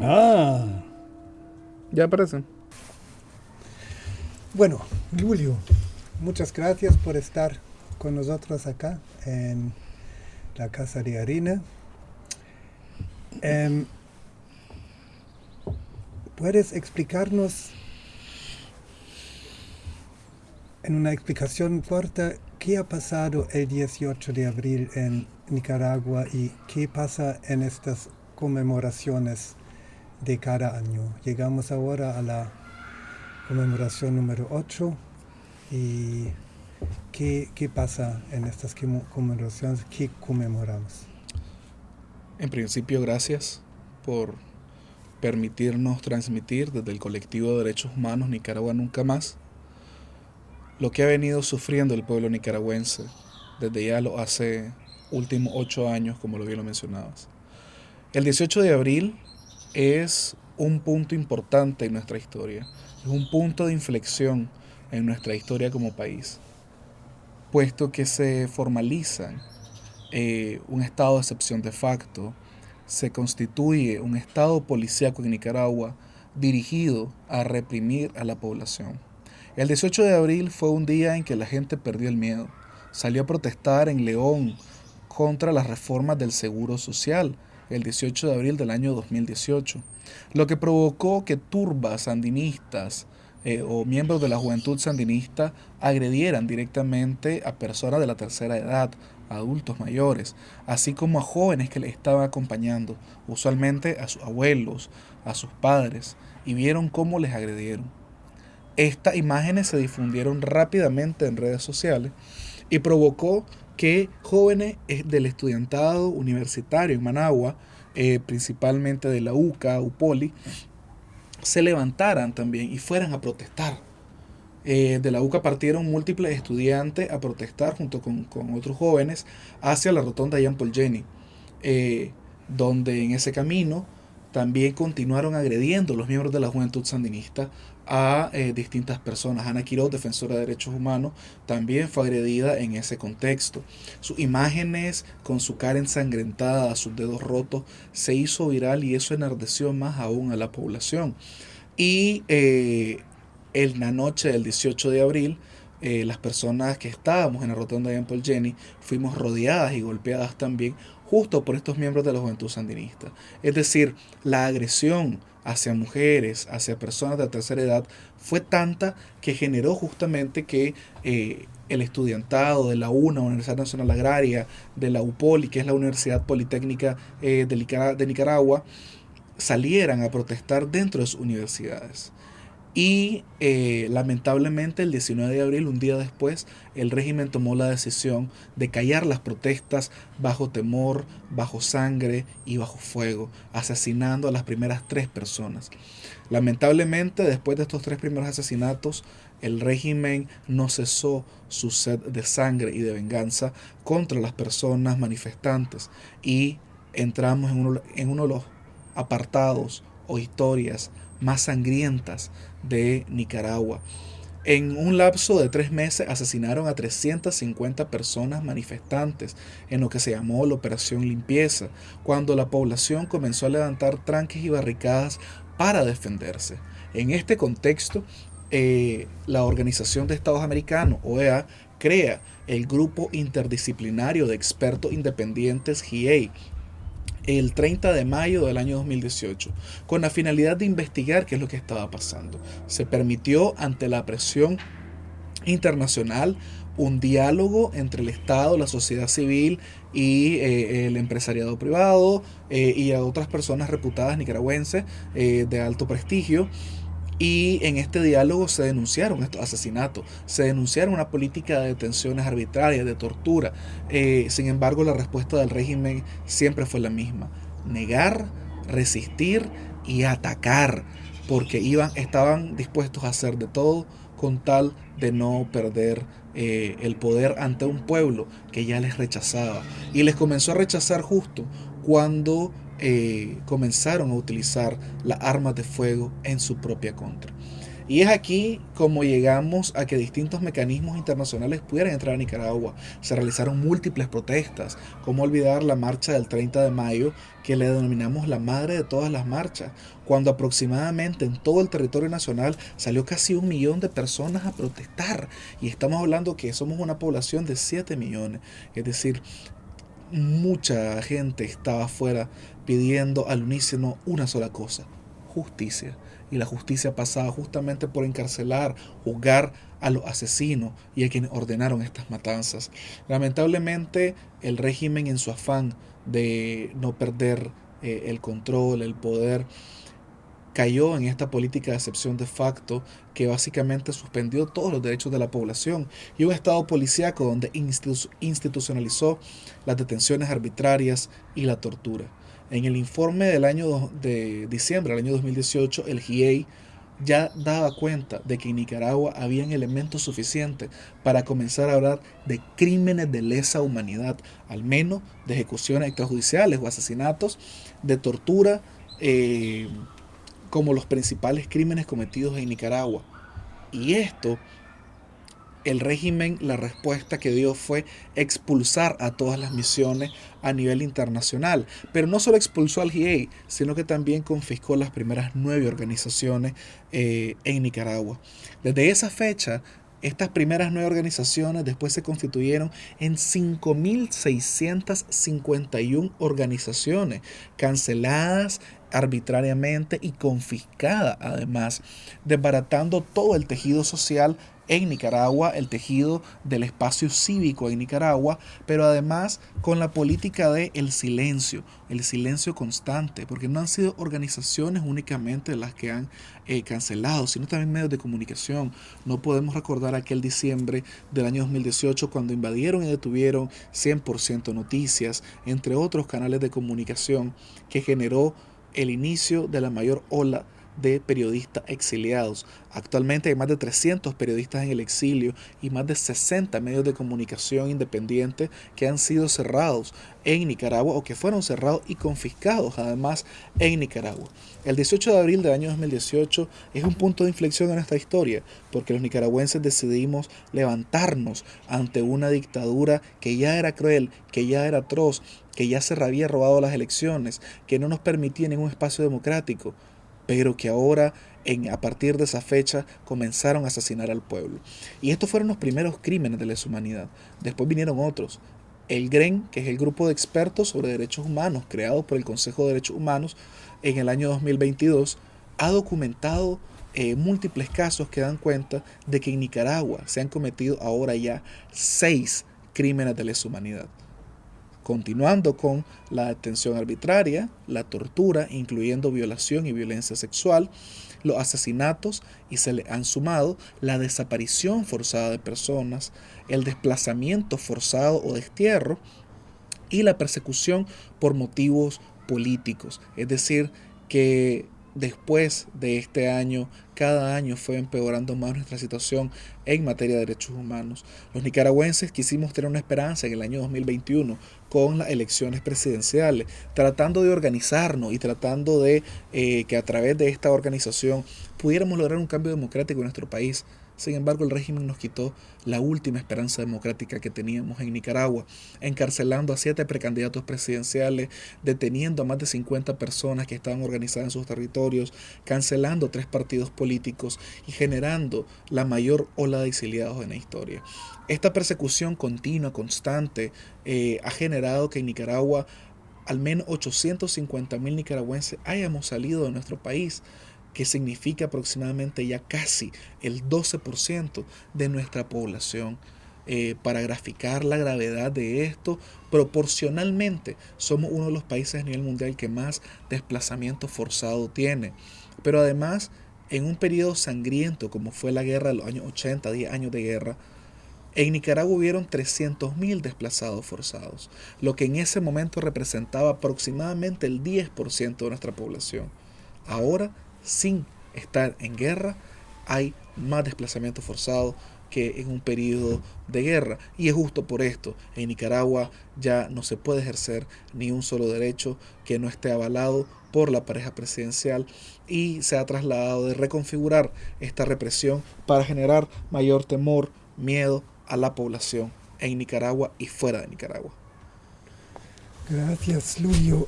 Ah, Ya aparecen. bueno, Julio, muchas gracias por estar con nosotros acá en la Casa de Harina. Em, ¿Puedes explicarnos en una explicación corta qué ha pasado el 18 de abril en Nicaragua y qué pasa en estas conmemoraciones de cada año? Llegamos ahora a la conmemoración número 8 y qué pasa en estas conmemoraciones que conmemoramos. En principio, gracias por permitirnos transmitir desde el colectivo de derechos humanos Nicaragua Nunca Más lo que ha venido sufriendo el pueblo nicaragüense desde ya los hace últimos 8 años, como lo bien lo mencionabas. El 18 de abril es un punto importante en nuestra historia, es un punto de inflexión en nuestra historia como país, puesto que se formaliza un estado de excepción de facto, se constituye un estado policíaco en Nicaragua dirigido a reprimir a la población. El 18 de abril fue un día en que la gente perdió el miedo. Salió a protestar en León contra las reformas del Seguro Social el 18 de abril del año 2018, lo que provocó que turbas sandinistas o miembros de la juventud sandinista agredieran directamente a personas de la tercera edad, a adultos mayores, así como a jóvenes que les estaban acompañando, usualmente a sus abuelos, a sus padres, y vieron cómo les agredieron. Estas imágenes se difundieron rápidamente en redes sociales y provocó que jóvenes del estudiantado universitario en Managua, principalmente de la UCA, UPOLI, se levantaran también y fueran a protestar. De la UCA partieron múltiples estudiantes a protestar junto con otros jóvenes hacia la rotonda Jean Paul Jenny, eh, donde en ese camino también continuaron agrediendo los miembros de la juventud sandinista a distintas personas. Ana Quiroz, defensora de derechos humanos, también fue agredida en ese contexto. Sus imágenes con su cara ensangrentada, sus dedos rotos, se hizo viral y eso enardeció más aún a la población. Y en la noche del 18 de abril, las personas que estábamos en la rotonda de Paul Jenny fuimos rodeadas y golpeadas también justo por estos miembros de la juventud sandinista. Es decir, la agresión hacia mujeres, hacia personas de la tercera edad, fue tanta que generó justamente que el estudiantado de la UNA, Universidad Nacional Agraria, de la UPOLI, que es la Universidad Politécnica de Nicaragua, salieran a protestar dentro de sus universidades. Y lamentablemente el 19 de abril, un día después, el régimen tomó la decisión de callar las protestas bajo temor, bajo sangre y bajo fuego, asesinando a las primeras 3 personas. Lamentablemente, después de estos 3 primeros asesinatos, el régimen no cesó su sed de sangre y de venganza contra las personas manifestantes y entramos en uno de los apartados o historias más sangrientas de Nicaragua. En un lapso de 3 meses asesinaron a 350 personas manifestantes en lo que se llamó la Operación Limpieza, cuando la población comenzó a levantar tranques y barricadas para defenderse. En este contexto, la Organización de Estados Americanos, OEA, crea el Grupo Interdisciplinario de Expertos Independientes GIEI el 30 de mayo del año 2018, con la finalidad de investigar qué es lo que estaba pasando. Se permitió, ante la presión internacional, un diálogo entre el Estado, la sociedad civil y el empresariado privado y a otras personas reputadas nicaragüenses de alto prestigio. Y en este diálogo se denunciaron estos asesinatos, se denunciaron una política de detenciones arbitrarias, de tortura. Sin embargo, la respuesta del régimen siempre fue la misma: negar, resistir y atacar, porque estaban dispuestos a hacer de todo con tal de no perder el poder ante un pueblo que ya les rechazaba. Y les comenzó a rechazar justo cuando comenzaron a utilizar las armas de fuego en su propia contra. Y es aquí como llegamos a que distintos mecanismos internacionales pudieran entrar a Nicaragua. Se realizaron múltiples protestas, como olvidar la marcha del 30 de mayo, que le denominamos la madre de todas las marchas, cuando aproximadamente en todo el territorio nacional salió casi 1 millón de personas a protestar. Y estamos hablando que somos una población de 7 millones, es decir, mucha gente estaba afuera pidiendo al unísono una sola cosa: justicia. Y la justicia pasaba justamente por encarcelar, juzgar a los asesinos y a quienes ordenaron estas matanzas. Lamentablemente, el régimen, en su afán de no perder el control, el poder, cayó en esta política de excepción de facto que básicamente suspendió todos los derechos de la población, y un estado policíaco donde institucionalizó las detenciones arbitrarias y la tortura. En el informe del año de diciembre del año 2018, el GIEI ya daba cuenta de que en Nicaragua habían elementos suficientes para comenzar a hablar de crímenes de lesa humanidad, al menos de ejecuciones extrajudiciales o asesinatos, de tortura, como los principales crímenes cometidos en Nicaragua. Y esto, el régimen, la respuesta que dio fue expulsar a todas las misiones a nivel internacional. Pero no solo expulsó al GIEI, sino que también confiscó las primeras 9 organizaciones en Nicaragua. Desde esa fecha, estas primeras 9 organizaciones después se constituyeron en 5.651 organizaciones, canceladas arbitrariamente y confiscadas, además, desbaratando todo el tejido social en Nicaragua, el tejido del espacio cívico en Nicaragua, pero además con la política de el silencio constante, porque no han sido organizaciones únicamente las que han cancelado, sino también medios de comunicación. No podemos recordar aquel diciembre del año 2018 cuando invadieron y detuvieron 100% Noticias, entre otros canales de comunicación, que generó el inicio de la mayor ola de periodistas exiliados. Actualmente hay más de 300 periodistas en el exilio y más de 60 medios de comunicación independientes que han sido cerrados en Nicaragua o que fueron cerrados y confiscados además en Nicaragua. El 18 de abril del año 2018 es un punto de inflexión en nuestra historia, porque los nicaragüenses decidimos levantarnos ante una dictadura que ya era cruel, que ya era atroz, que ya se había robado las elecciones, que no nos permitía ningún espacio democrático, pero que ahora, a partir de esa fecha, comenzaron a asesinar al pueblo. Y estos fueron los primeros crímenes de lesa humanidad. Después vinieron otros. El GREN, que es el grupo de expertos sobre derechos humanos creado por el Consejo de Derechos Humanos en el año 2022, ha documentado múltiples casos que dan cuenta de que en Nicaragua se han cometido ahora ya 6 crímenes de lesa humanidad, continuando con la detención arbitraria, la tortura, incluyendo violación y violencia sexual, los asesinatos, y se le han sumado la desaparición forzada de personas, el desplazamiento forzado o destierro y la persecución por motivos políticos. Es decir, que después de este año, cada año fue empeorando más nuestra situación en materia de derechos humanos. Los nicaragüenses quisimos tener una esperanza en el año 2021 con las elecciones presidenciales, tratando de organizarnos y tratando de que a través de esta organización pudiéramos lograr un cambio democrático en nuestro país. Sin embargo, el régimen nos quitó la última esperanza democrática que teníamos en Nicaragua, encarcelando a 7 precandidatos presidenciales, deteniendo a más de 50 personas que estaban organizadas en sus territorios, cancelando 3 partidos políticos y generando la mayor ola de exiliados en la historia. Esta persecución continua, constante, ha generado que en Nicaragua al menos 850.000 nicaragüenses hayamos salido de nuestro país, que significa aproximadamente ya casi el 12% de nuestra población. Para graficar la gravedad de esto, proporcionalmente somos uno de los países a nivel mundial que más desplazamiento forzado tiene. Pero además, en un periodo sangriento como fue la guerra de los años 80, 10 años de guerra, en Nicaragua hubieron 300.000 desplazados forzados, lo que en ese momento representaba aproximadamente el 10% de nuestra población. Ahora, sin estar en guerra, hay más desplazamiento forzado que en un periodo de guerra. Y es justo por esto, en Nicaragua ya no se puede ejercer ni un solo derecho que no esté avalado por la pareja presidencial y se ha trasladado de reconfigurar esta represión para generar mayor temor, miedo a la población en Nicaragua y fuera de Nicaragua. Gracias, Julio.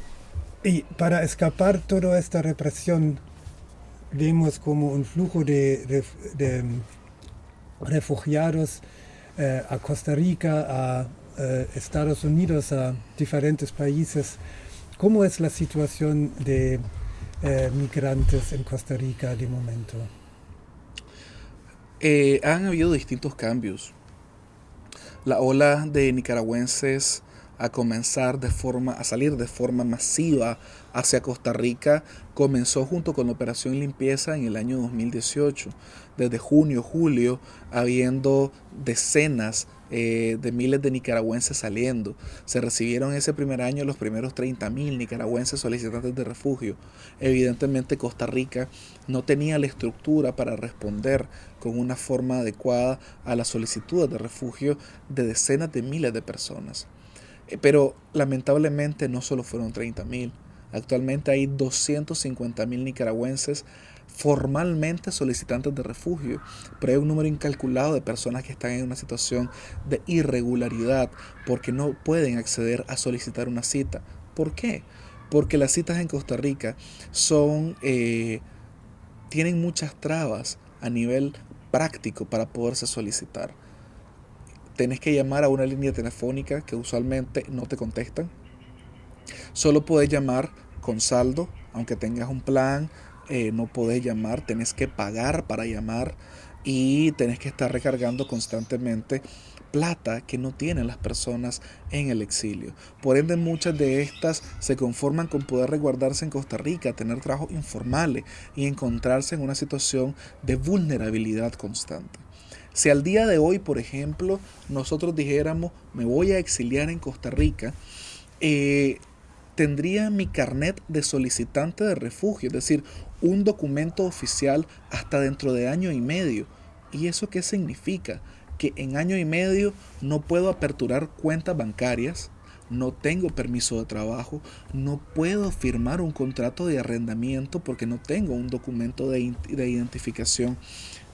Y para escapar toda esta represión, vemos como un flujo de refugiados a Costa Rica, a Estados Unidos, a diferentes países. ¿Cómo es la situación de migrantes en Costa Rica de momento? Han habido distintos cambios. La ola de nicaragüenses a salir de forma masiva hacia Costa Rica comenzó junto con la operación limpieza en el año 2018. Desde junio, julio, habiendo decenas de miles de nicaragüenses saliendo. Se recibieron ese primer año los primeros 30.000 nicaragüenses solicitantes de refugio. Evidentemente Costa Rica no tenía la estructura para responder con una forma adecuada a las solicitudes de refugio de decenas de miles de personas. Pero lamentablemente no solo fueron 30.000. Actualmente hay 250.000 nicaragüenses formalmente solicitantes de refugio, pero hay un número incalculado de personas que están en una situación de irregularidad porque no pueden acceder a solicitar una cita. ¿Por qué? Porque las citas en Costa Rica tienen muchas trabas a nivel práctico para poderse solicitar. Tenés que llamar a una línea telefónica que usualmente no te contestan. Solo podés llamar con saldo, aunque tengas un plan, no podés llamar, tenés que pagar para llamar y tenés que estar recargando constantemente plata que no tienen las personas en el exilio. Por ende, muchas de estas se conforman con poder resguardarse en Costa Rica, tener trabajos informales y encontrarse en una situación de vulnerabilidad constante. Si al día de hoy, por ejemplo, nosotros dijéramos, me voy a exiliar en Costa Rica, tendría mi carnet de solicitante de refugio, es decir, un documento oficial hasta dentro de año y medio. ¿Y eso qué significa? Que en año y medio no puedo aperturar cuentas bancarias, no tengo permiso de trabajo, no puedo firmar un contrato de arrendamiento porque no tengo un documento de identificación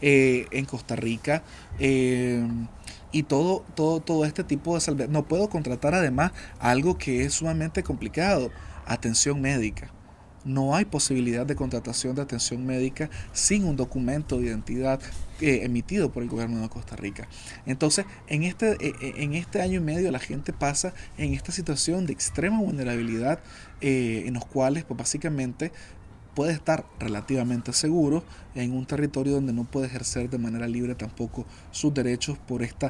en Costa Rica, y todo este tipo de salvedades. No puedo contratar además algo que es sumamente complicado, atención médica. No hay posibilidad de contratación de atención médica sin un documento de identidad emitido por el gobierno de Costa Rica. Entonces, en este año y medio la gente pasa en esta situación de extrema vulnerabilidad, en los cuales pues básicamente puede estar relativamente seguro en un territorio donde no puede ejercer de manera libre tampoco sus derechos por este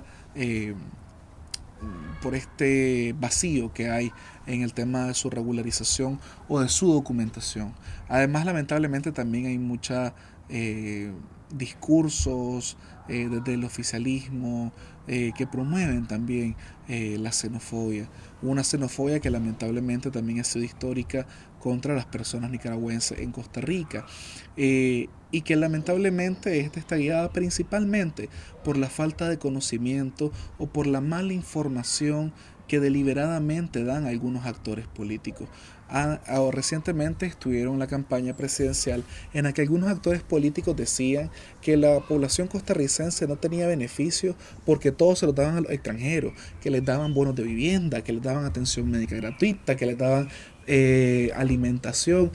vacío que hay en el tema de su regularización o de su documentación. Además, lamentablemente también hay muchos discursos desde el oficialismo que promueven también la xenofobia. Una xenofobia que lamentablemente también ha sido histórica contra las personas nicaragüenses en Costa Rica, y que lamentablemente está guiada principalmente por la falta de conocimiento o por la mala información que deliberadamente dan algunos actores políticos. Recientemente estuvieron en la campaña presidencial en la que algunos actores políticos decían que la población costarricense no tenía beneficios porque todos se los daban a los extranjeros, que les daban bonos de vivienda, que les daban atención médica gratuita, que les daban alimentación.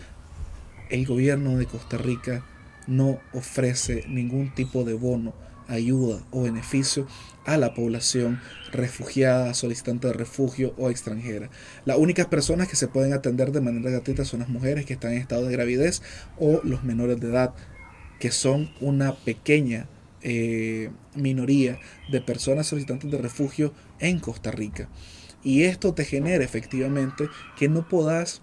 El gobierno de Costa Rica no ofrece ningún tipo de bono, ayuda o beneficio a la población refugiada, solicitante de refugio o extranjera. Las únicas personas que se pueden atender de manera gratuita son las mujeres que están en estado de gravidez o los menores de edad, que son una pequeña minoría de personas solicitantes de refugio en Costa Rica. Y esto te genera efectivamente que no puedas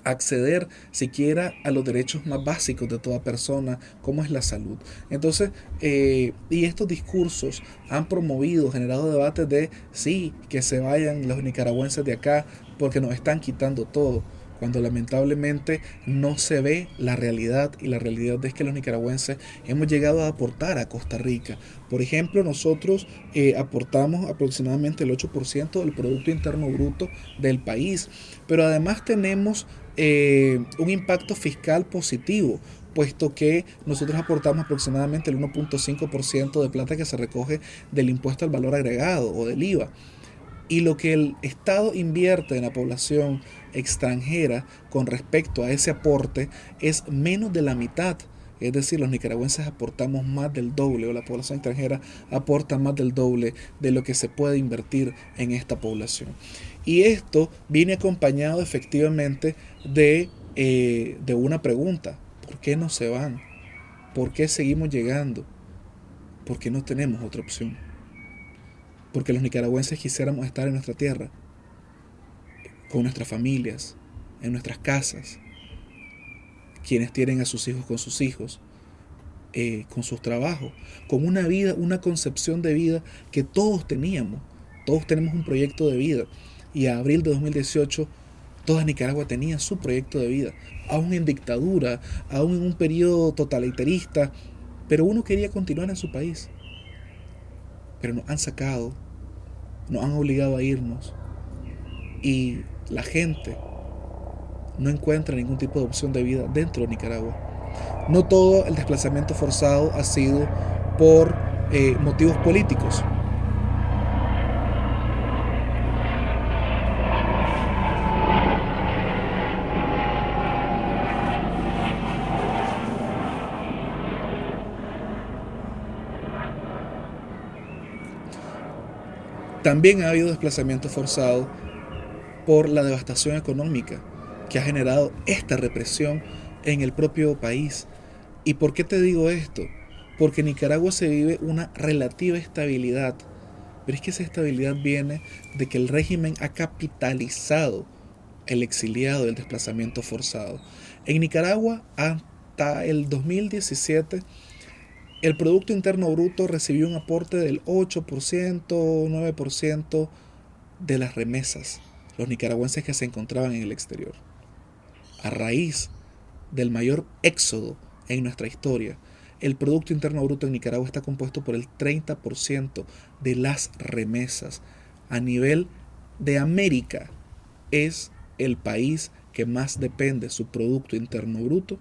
acceder siquiera a los derechos más básicos de toda persona, como es la salud. Entonces, y estos discursos han generado debates de sí, que se vayan los nicaragüenses de acá porque nos están quitando todo. cuando lamentablemente no se ve la realidad, y la realidad es que los nicaragüenses hemos llegado a aportar a Costa Rica. Por ejemplo, nosotros aportamos aproximadamente el 8% del Producto Interno Bruto del país, pero además tenemos un impacto fiscal positivo, puesto que nosotros aportamos aproximadamente el 1.5% de plata que se recoge del impuesto al valor agregado o del IVA. Y lo que el Estado invierte en la población extranjera con respecto a ese aporte es menos de la mitad. Es decir, los nicaragüenses aportamos más del doble, o la población extranjera aporta más del doble de lo que se puede invertir en esta población. Y esto viene acompañado efectivamente de una pregunta: ¿por qué no se van? ¿Por qué seguimos llegando? ¿Por qué no tenemos otra opción? Porque los nicaragüenses quisiéramos estar en nuestra tierra, con nuestras familias, en nuestras casas, quienes tienen a sus hijos con sus hijos, con sus trabajos, con una vida, una concepción de vida que todos teníamos. Todos tenemos un proyecto de vida. Y a abril de 2018, toda Nicaragua tenía su proyecto de vida, aún en dictadura, aún en un periodo totalitarista, pero uno quería continuar en su país. Pero nos han sacado, nos han obligado a irnos, y la gente no encuentra ningún tipo de opción de vida dentro de Nicaragua. No todo el desplazamiento forzado ha sido por motivos políticos. También ha habido desplazamiento forzado por la devastación económica que ha generado esta represión en el propio país. ¿Y por qué te digo esto? Porque en Nicaragua se vive una relativa estabilidad, pero es que esa estabilidad viene de que el régimen ha capitalizado el exiliado, el desplazamiento forzado. En Nicaragua, hasta el 2017, el Producto Interno Bruto recibió un aporte del 8%, 9% de las remesas, los nicaragüenses que se encontraban en el exterior. A raíz del mayor éxodo en nuestra historia, el Producto Interno Bruto en Nicaragua está compuesto por el 30% de las remesas. A nivel de América, es el país que más depende su Producto Interno Bruto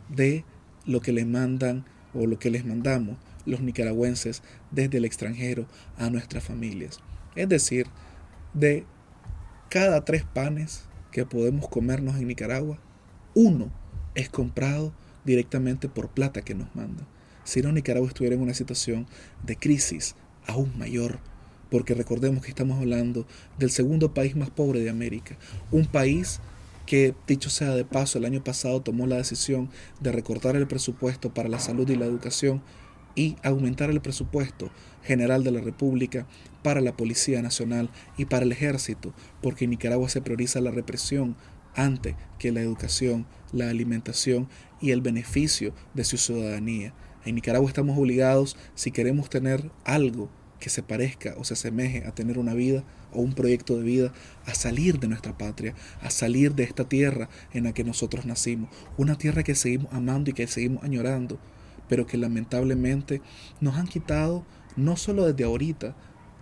de lo que le mandan o lo que les mandamos los nicaragüenses desde el extranjero a nuestras familias. Es decir, de cada 3 panes que podemos comernos en Nicaragua, 1 es comprado directamente por plata que nos mandan. Si no, Nicaragua estuviera en una situación de crisis aún mayor, porque recordemos que estamos hablando del segundo país más pobre de América, un país que, dicho sea de paso, el año pasado tomó la decisión de recortar el presupuesto para la salud y la educación y aumentar el presupuesto general de la República para la Policía Nacional y para el Ejército, porque en Nicaragua se prioriza la represión antes que la educación, la alimentación y el beneficio de su ciudadanía. En Nicaragua estamos obligados, si queremos tener algo que se parezca o se asemeje a tener una vida o un proyecto de vida, a salir de nuestra patria, a salir de esta tierra en la que nosotros nacimos, una tierra que seguimos amando y que seguimos añorando, pero que lamentablemente nos han quitado no solo desde ahorita,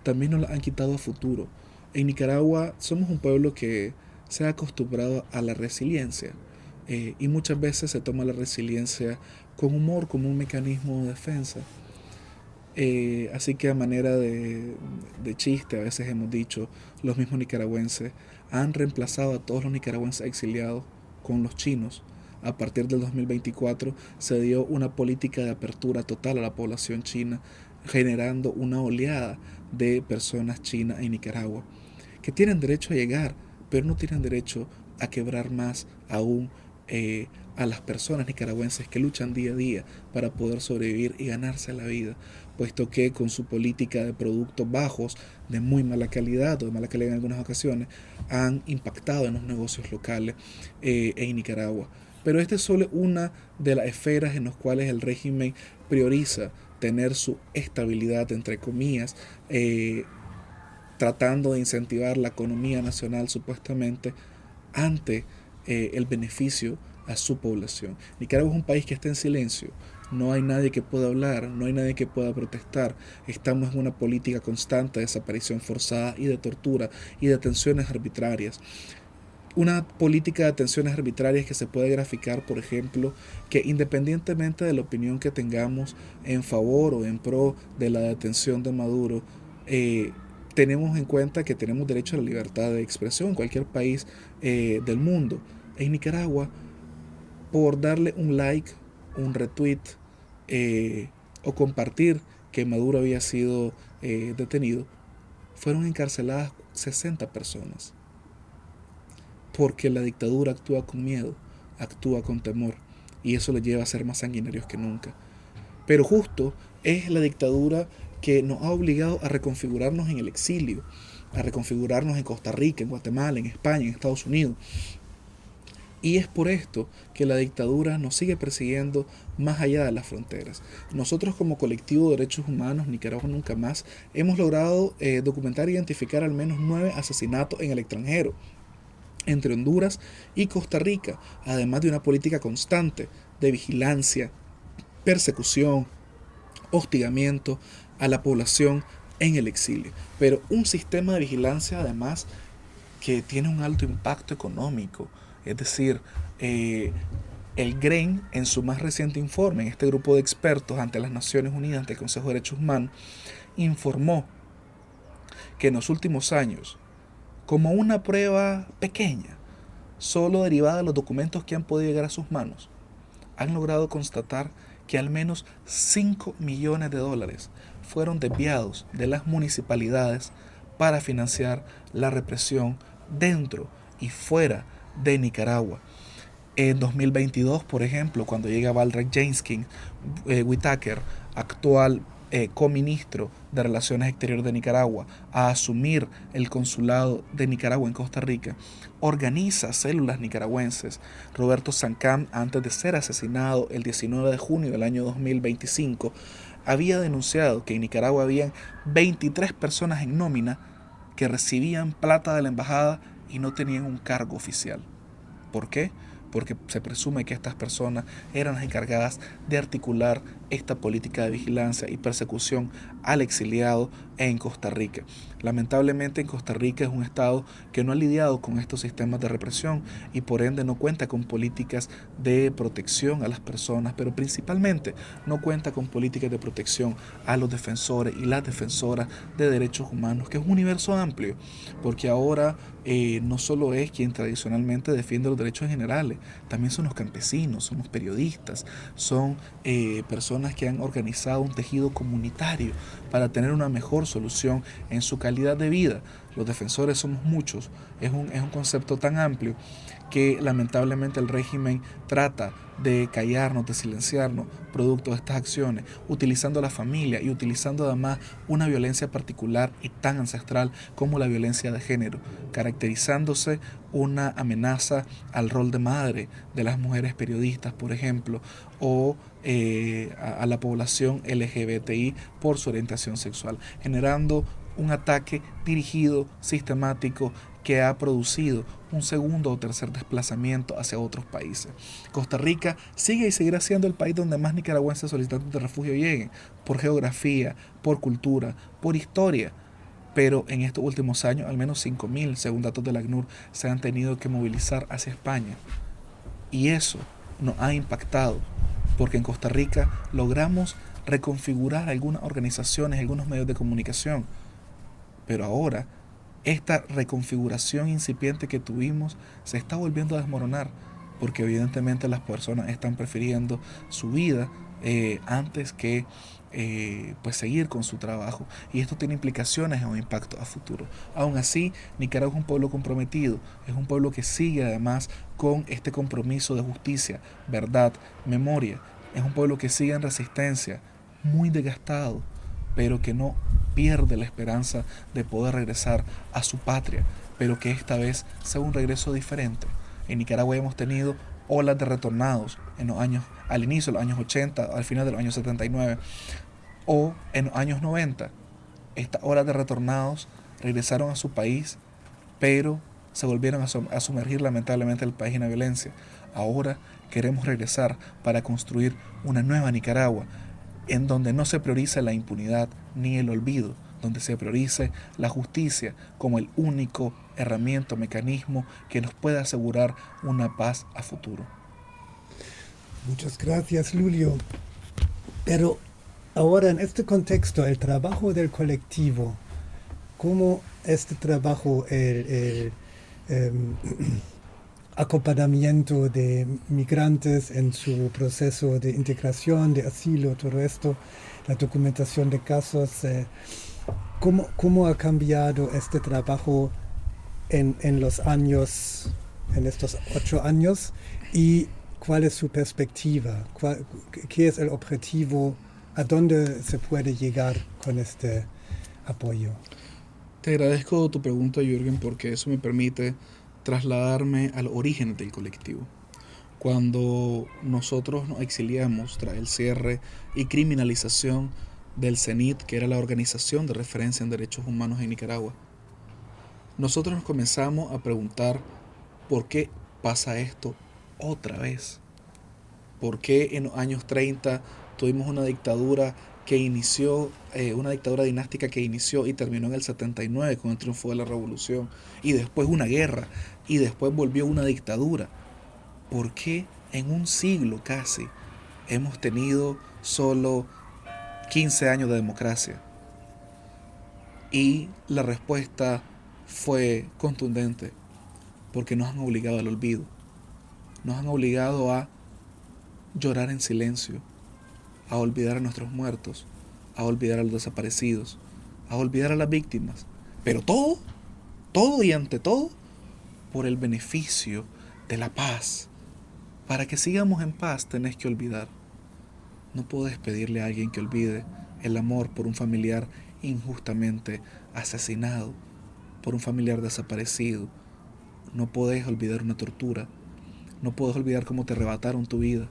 también nos la han quitado a futuro. En Nicaragua somos un pueblo que se ha acostumbrado a la resiliencia, y muchas veces se toma la resiliencia con humor como un mecanismo de defensa. Así que a manera de chiste, a veces hemos dicho, los mismos nicaragüenses han reemplazado a todos los nicaragüenses exiliados con los chinos. A partir del 2024 se dio una política de apertura total a la población china, generando una oleada de personas chinas en Nicaragua, que tienen derecho a llegar, pero no tienen derecho a quebrar más aún a las personas nicaragüenses que luchan día a día para poder sobrevivir y ganarse la vida, puesto que con su política de productos bajos, de muy mala calidad o de mala calidad en algunas ocasiones, han impactado en los negocios locales en Nicaragua. Pero esta es solo una de las esferas en las cuales el régimen prioriza tener su estabilidad, entre comillas, tratando de incentivar la economía nacional supuestamente ante el beneficio a su población. Nicaragua es un país que está en silencio. No hay nadie que pueda hablar, no hay nadie que pueda protestar. Estamos en una política constante de desaparición forzada y de tortura y de detenciones arbitrarias. Una política de detenciones arbitrarias que se puede graficar, por ejemplo, que independientemente de la opinión que tengamos en favor o en pro de la detención de Maduro, tenemos en cuenta que tenemos derecho a la libertad de expresión en cualquier país del mundo. En Nicaragua, por darle un like, un retweet o compartir que Maduro había sido detenido, fueron encarceladas 60 personas. Porque la dictadura actúa con miedo, actúa con temor, y eso les lleva a ser más sanguinarios que nunca. Pero justo es la dictadura que nos ha obligado a reconfigurarnos en el exilio, a reconfigurarnos en Costa Rica, en Guatemala, en España, en Estados Unidos. Y es por esto que la dictadura nos sigue persiguiendo más allá de las fronteras. Nosotros como colectivo de derechos humanos, Nicaragua Nunca Más, hemos logrado documentar e identificar al menos 9 asesinatos en el extranjero, entre Honduras y Costa Rica, además de una política constante de vigilancia, persecución, hostigamiento a la población en el exilio. Pero un sistema de vigilancia además que tiene un alto impacto económico, es decir, el GREN en su más reciente informe, en este grupo de expertos ante las Naciones Unidas, ante el Consejo de Derechos Humanos, informó que en los últimos años, como una prueba pequeña, solo derivada de los documentos que han podido llegar a sus manos, han logrado constatar que al menos 5 millones de dólares fueron desviados de las municipalidades para financiar la represión dentro y fuera de Nicaragua. En 2022, por ejemplo, cuando llega Valdres Janskin Whitaker, actual coministro de Relaciones Exteriores de Nicaragua, a asumir el consulado de Nicaragua en Costa Rica, organiza células nicaragüenses. Roberto Sancam, antes de ser asesinado el 19 de junio del año 2025, había denunciado que en Nicaragua habían 23 personas en nómina que recibían plata de la embajada y no tenían un cargo oficial. ¿Por qué? Porque se presume que estas personas eran las encargadas de articular esta política de vigilancia y persecución al exiliado en Costa Rica. Lamentablemente en Costa Rica es un estado que no ha lidiado con estos sistemas de represión y por ende no cuenta con políticas de protección a las personas, pero principalmente no cuenta con políticas de protección a los defensores y las defensoras de derechos humanos, que es un universo amplio, porque ahora no solo es quien tradicionalmente defiende los derechos generales, también son los campesinos, son los periodistas, son personas que han organizado un tejido comunitario para tener una mejor solución en su calidad de vida. Los defensores somos muchos, es un concepto tan amplio que lamentablemente el régimen trata de callarnos, de silenciarnos producto de estas acciones, utilizando la familia y utilizando además una violencia particular y tan ancestral como la violencia de género, caracterizándose una amenaza al rol de madre de las mujeres periodistas, por ejemplo, o a la población LGBTI por su orientación sexual, generando un ataque dirigido, sistemático, que ha producido un segundo o tercer desplazamiento hacia otros países. Costa Rica sigue y seguirá siendo el país donde más nicaragüenses solicitantes de refugio lleguen, por geografía, por cultura, por historia. Pero en estos últimos años, al menos 5.000, según datos de la ACNUR, se han tenido que movilizar hacia España. Y eso nos ha impactado, porque en Costa Rica logramos reconfigurar algunas organizaciones, algunos medios de comunicación. Pero ahora, esta reconfiguración incipiente que tuvimos se está volviendo a desmoronar, porque evidentemente las personas están prefiriendo su vida antes que pues seguir con su trabajo, y esto tiene implicaciones en un impacto a futuro. Aún así, Nicaragua es un pueblo comprometido, es un pueblo que sigue además con este compromiso de justicia, verdad, memoria. Es un pueblo que sigue en resistencia, muy desgastado, pero que no pierde la esperanza de poder regresar a su patria, pero que esta vez sea un regreso diferente. En Nicaragua hemos tenido olas de retornados en los años, al inicio de los años 80, al final de los años 79, o en los años 90. Estas olas de retornados regresaron a su país, pero se volvieron a sumergir lamentablemente el país en la violencia. Ahora queremos regresar para construir una nueva Nicaragua, en donde no se priorice la impunidad ni el olvido, donde se priorice la justicia como el único herramienta o mecanismo que nos pueda asegurar una paz a futuro. Muchas gracias, Lulio. Pero ahora, en este contexto, el trabajo del colectivo, ¿cómo este trabajo, em, acompañamiento de migrantes en su proceso de integración, de asilo, todo esto, la documentación de casos, ¿cómo ha cambiado este trabajo en los años, en estos 8 años? ¿Y cuál es su perspectiva? ¿Qué es el objetivo? ¿A dónde se puede llegar con este apoyo? Te agradezco tu pregunta, Jürgen, porque eso me permite trasladarme al origen del colectivo. Cuando nosotros nos exiliamos tras el cierre y criminalización del CENIT, que era la organización de referencia en derechos humanos en Nicaragua, nosotros nos comenzamos a preguntar por qué pasa esto otra vez. ¿Por qué en los años 30 tuvimos una dictadura que inició, una dictadura dinástica que inició y terminó en el 79 con el triunfo de la revolución, y después una guerra, y después volvió una dictadura? ¿Por qué en un siglo casi hemos tenido solo 15 años de democracia? Y la respuesta fue contundente, porque nos han obligado al olvido, nos han obligado a llorar en silencio, a olvidar a nuestros muertos, a olvidar a los desaparecidos, a olvidar a las víctimas. Pero todo y ante todo, por el beneficio de la paz. Para que sigamos en paz tenés que olvidar. No puedes pedirle a alguien que olvide el amor por un familiar injustamente asesinado, por un familiar desaparecido. No podés olvidar una tortura. No puedes olvidar cómo te arrebataron tu vida.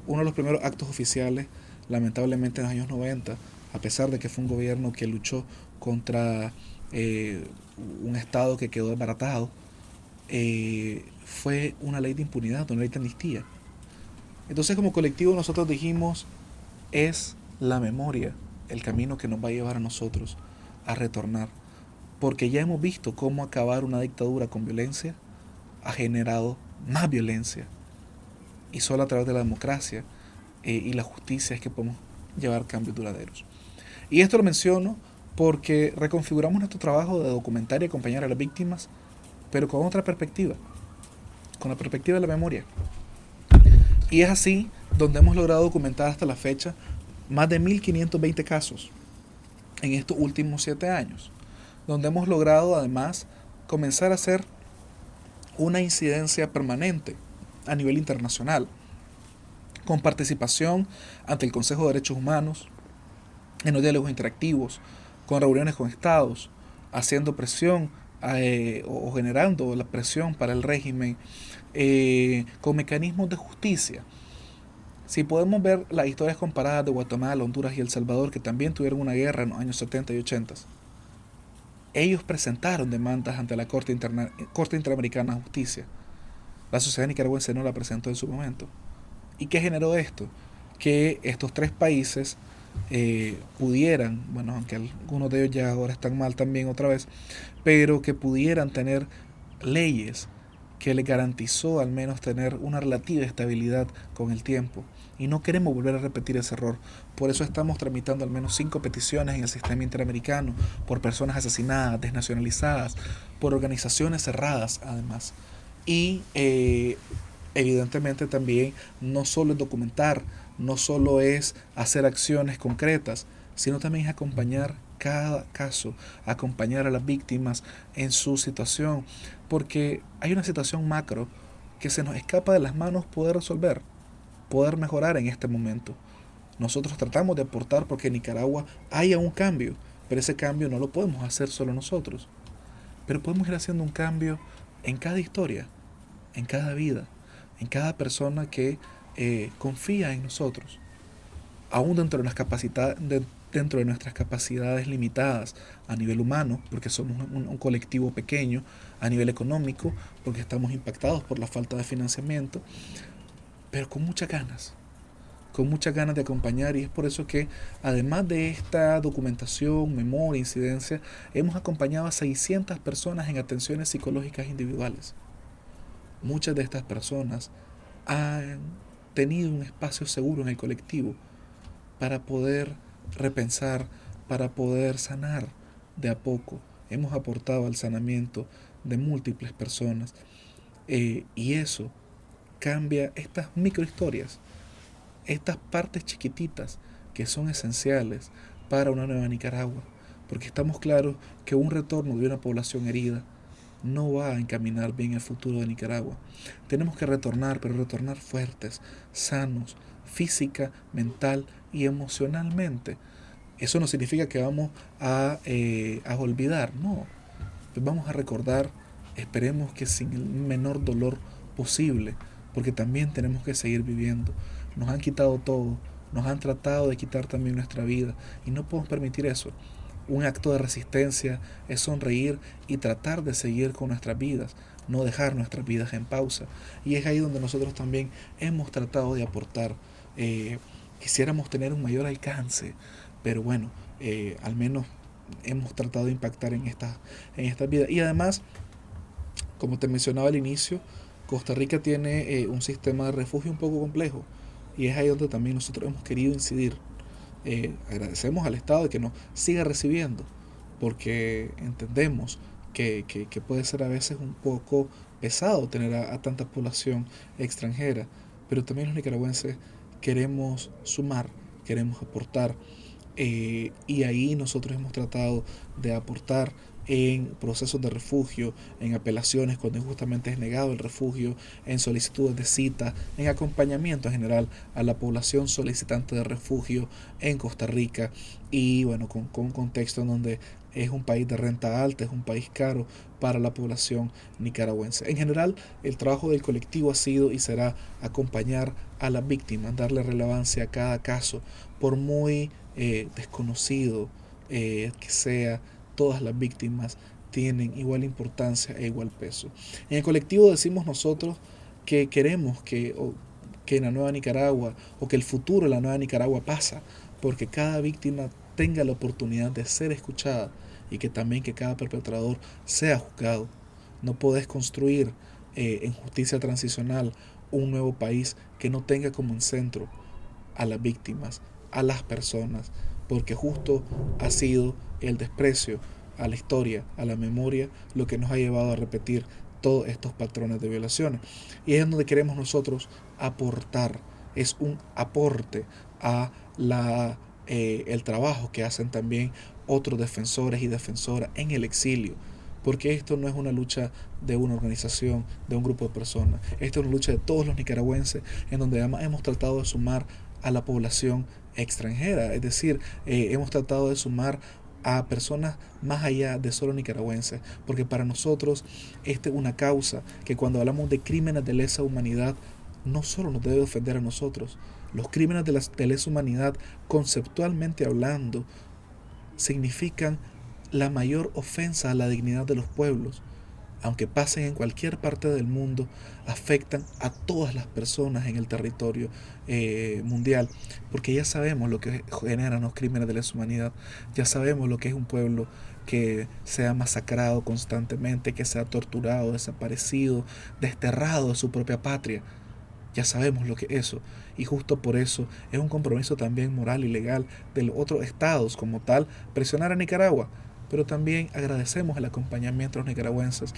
Uno de los primeros actos oficiales, lamentablemente en los años 90, a pesar de que fue un gobierno que luchó contra un Estado que quedó desbaratado, fue una ley de impunidad, una ley de amnistía. Entonces, como colectivo nosotros dijimos, es la memoria el camino que nos va a llevar a nosotros a retornar, porque ya hemos visto cómo acabar una dictadura con violencia ha generado más violencia, y solo a través de la democracia y la justicia es que podemos llevar cambios duraderos. Y esto lo menciono porque reconfiguramos nuestro trabajo de documentar y acompañar a las víctimas, pero con otra perspectiva, con la perspectiva de la memoria. Y es así donde hemos logrado documentar hasta la fecha más de 1520 casos en estos últimos 7 años, donde hemos logrado además comenzar a hacer una incidencia permanente a nivel internacional, con participación ante el Consejo de Derechos Humanos, en los diálogos interactivos, con reuniones con estados, haciendo presión o generando la presión para el régimen, con mecanismos de justicia. Si podemos ver las historias comparadas de Guatemala, Honduras y El Salvador, que también tuvieron una guerra en los años 70 y 80, ellos presentaron demandas ante la Corte Interamericana de Justicia. La sociedad nicaragüense no la presentó en su momento. ¿Y qué generó esto? Que estos 3 países pudieran, bueno, aunque algunos de ellos ya ahora están mal también otra vez, pero que pudieran tener leyes que les garantizó al menos tener una relativa estabilidad con el tiempo. Y no queremos volver a repetir ese error. Por eso estamos tramitando al menos 5 peticiones en el sistema interamericano por personas asesinadas, desnacionalizadas, por organizaciones cerradas además. Y evidentemente también no solo es documentar, no solo es hacer acciones concretas, sino también es acompañar cada caso, acompañar a las víctimas en su situación, porque hay una situación macro que se nos escapa de las manos poder resolver, poder mejorar en este momento. Nosotros tratamos de aportar porque en Nicaragua haya un cambio, pero ese cambio no lo podemos hacer solo nosotros, pero podemos ir haciendo un cambio en cada historia, en cada vida, en cada persona que confía en nosotros, aún dentro dentro de nuestras capacidades limitadas a nivel humano, porque somos un colectivo pequeño, a nivel económico, porque estamos impactados por la falta de financiamiento, pero con muchas ganas de acompañar, y es por eso que además de esta documentación, memoria, incidencia, hemos acompañado a 600 personas en atenciones psicológicas individuales. Muchas de estas personas han tenido un espacio seguro en el colectivo para poder repensar, para poder sanar de a poco. Hemos aportado al sanamiento de múltiples personas, y eso cambia estas microhistorias, estas partes chiquititas que son esenciales para una nueva Nicaragua, porque estamos claros que un retorno de una población herida no va a encaminar bien el futuro de Nicaragua. Tenemos que retornar, pero retornar fuertes, sanos, física, mental y emocionalmente. Eso no significa que vamos a olvidar, no. Vamos a recordar, esperemos que sin el menor dolor posible, porque también tenemos que seguir viviendo. Nos han quitado todo, nos han tratado de quitar también nuestra vida, y no podemos permitir eso. Un acto de resistencia es sonreír y tratar de seguir con nuestras vidas, no dejar nuestras vidas en pausa. Y es ahí donde nosotros también hemos tratado de aportar. Quisiéramos tener un mayor alcance, pero bueno, al menos hemos tratado de impactar en estas vidas. Y además, como te mencionaba al inicio, Costa Rica tiene un sistema de refugio un poco complejo, y es ahí donde también nosotros hemos querido incidir. Agradecemos al Estado de que nos siga recibiendo, porque entendemos que puede ser a veces un poco pesado tener a tanta población extranjera, pero también los nicaragüenses queremos sumar, queremos aportar, y ahí nosotros hemos tratado de aportar en procesos de refugio, en apelaciones cuando injustamente es negado el refugio, en solicitudes de cita, en acompañamiento en general a la población solicitante de refugio en Costa Rica, y bueno, con un contexto en donde es un país de renta alta, es un país caro para la población nicaragüense. En general, el trabajo del colectivo ha sido y será acompañar a las víctimas, darle relevancia a cada caso, por muy desconocido que sea. Todas las víctimas tienen igual importancia e igual peso. En el colectivo decimos nosotros que queremos que en la nueva Nicaragua, o que el futuro de la nueva Nicaragua pasa porque cada víctima tenga la oportunidad de ser escuchada, y que también que cada perpetrador sea juzgado. No podés construir en justicia transicional un nuevo país que no tenga como en centro a las víctimas, a las personas, porque justo ha sido el desprecio a la historia, a la memoria, lo que nos ha llevado a repetir todos estos patrones de violaciones. Y es donde queremos nosotros aportar, es un aporte a el trabajo que hacen también otros defensores y defensoras en el exilio, porque esto no es una lucha de una organización, de un grupo de personas, esto es una lucha de todos los nicaragüenses, en donde además hemos tratado de sumar a la población extranjera, es decir, hemos tratado de sumar a personas más allá de solo nicaragüenses, porque para nosotros esta es una causa que, cuando hablamos de crímenes de lesa humanidad, no solo nos debe ofender a nosotros. Los crímenes de lesa humanidad, conceptualmente hablando, significan la mayor ofensa a la dignidad de los pueblos. Aunque pasen en cualquier parte del mundo, afectan a todas las personas en el territorio mundial, porque ya sabemos lo que generan los crímenes de lesa humanidad, ya sabemos lo que es un pueblo que sea masacrado constantemente, que sea torturado, desaparecido, desterrado de su propia patria. Ya sabemos lo que es eso, y justo por eso es un compromiso también moral y legal de los otros estados como tal presionar a Nicaragua. Pero también agradecemos el acompañamiento de los nicaragüenses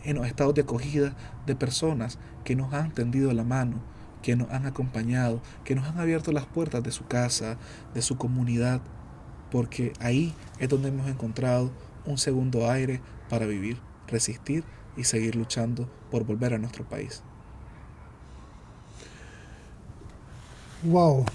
en los estados de acogida de personas que nos han tendido la mano, que nos han acompañado, que nos han abierto las puertas de su casa, de su comunidad, porque ahí es donde hemos encontrado un segundo aire para vivir, resistir y seguir luchando por volver a nuestro país. Wow,